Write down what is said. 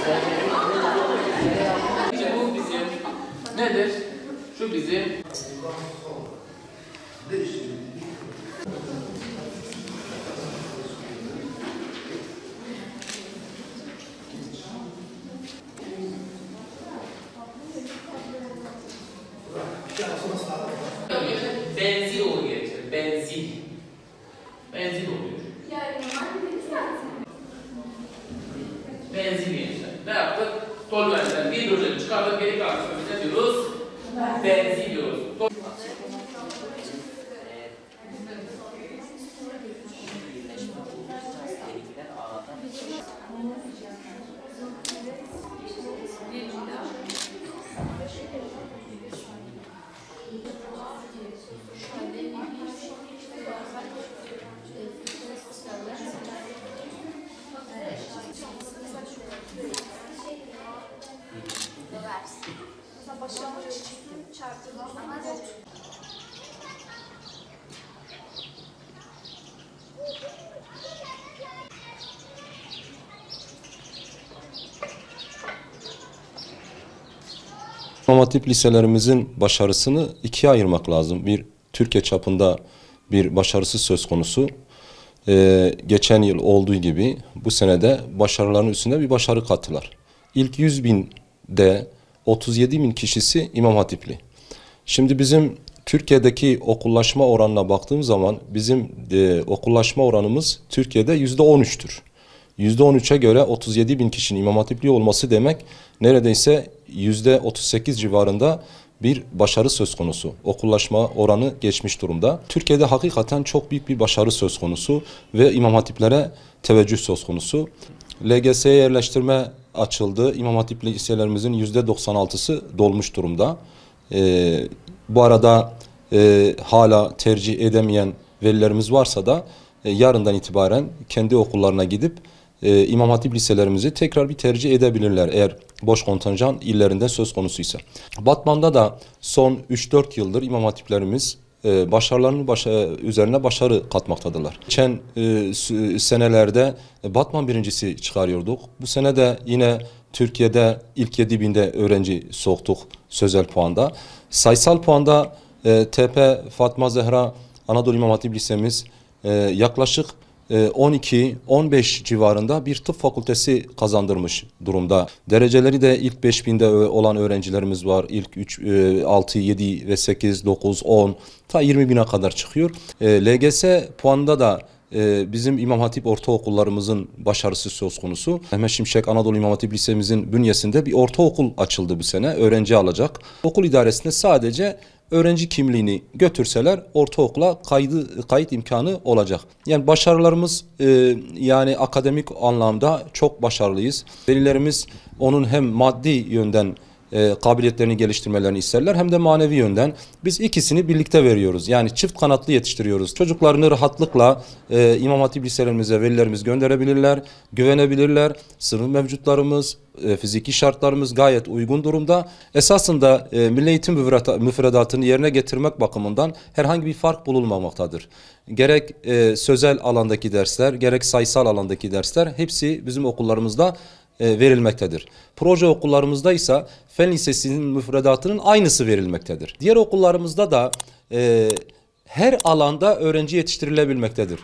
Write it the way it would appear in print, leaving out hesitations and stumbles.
Bu bizim nedir? Şu bizim benzil oluyor gerekir. Benzil. Benzil oluyor. Benzil gençler. Ne yaptık? Tolventten bir hidrojeni çıkardık, geri kalan kısmını ne diyoruz? Benzil diyoruz. İmam Hatip liselerimizin başarısını ikiye ayırmak lazım. Bir, Türkiye çapında bir başarısı söz konusu. Geçen yıl olduğu gibi bu senede başarıların üstünde bir başarı kattılar. İlk 100.000'de 37.000 kişisi İmam Hatipli. Şimdi bizim Türkiye'deki okullaşma oranına baktığım zaman bizim okullaşma oranımız Türkiye'de %13'tür. %13'e göre 37.000 kişinin İmam Hatipli olması demek neredeyse %38 civarında bir başarı söz konusu. Okullaşma oranı geçmiş durumda. Türkiye'de hakikaten çok büyük bir başarı söz konusu ve İmam Hatiplere teveccüh söz konusu. LGS'ye yerleştirme açıldı. İmam Hatip liselerimizin %96'sı dolmuş durumda. Bu arada hala tercih edemeyen velilerimiz varsa da yarından itibaren kendi okullarına gidip İmam Hatip liselerimizi tekrar bir tercih edebilirler eğer boş kontenjan illerinde söz konusuysa. Batman'da da son 3-4 yıldır İmam Hatiplerimiz başarılarının üzerine başarı katmaktadırlar. Geçen senelerde Batman birincisi çıkarıyorduk. Bu sene de yine Türkiye'de ilk 7.000'de öğrenci soktuk sözel puanda. Sayısal puanda TP Fatma Zehra Anadolu İmam Hatip Lisemiz yaklaşık 12-15 civarında bir tıp fakültesi kazandırmış durumda. Dereceleri de ilk 5.000'de olan öğrencilerimiz var. İlk 3, 6, 7 ve 8, 9, 10 ta 20.000'e kadar çıkıyor. LGS puanında da bizim İmam Hatip ortaokullarımızın başarısı söz konusu. Mehmet Şimşek Anadolu İmam Hatip Lisemizin bünyesinde bir ortaokul açıldı bu sene. Öğrenci alacak. Okul idaresinde sadece öğrenci kimliğini götürseler ortaokula kayıt imkanı olacak. Yani başarılarımız yani akademik anlamda çok başarılıyız. Velilerimiz onun hem maddi yönden kabiliyetlerini geliştirmelerini isterler hem de manevi yönden. Biz ikisini birlikte veriyoruz. Yani çift kanatlı yetiştiriyoruz. Çocuklarını rahatlıkla İmam Hatip liselerimize velilerimiz gönderebilirler, güvenebilirler. Sınıf mevcutlarımız, fiziki şartlarımız gayet uygun durumda. Esasında milli eğitim müfredatını yerine getirmek bakımından herhangi bir fark bulunmamaktadır. Gerek sözel alandaki dersler, gerek sayısal alandaki dersler hepsi bizim okullarımızda verilmektedir. Proje okullarımızda ise fen lisesinin müfredatının aynısı verilmektedir. Diğer okullarımızda da her alanda öğrenci yetiştirilebilmektedir.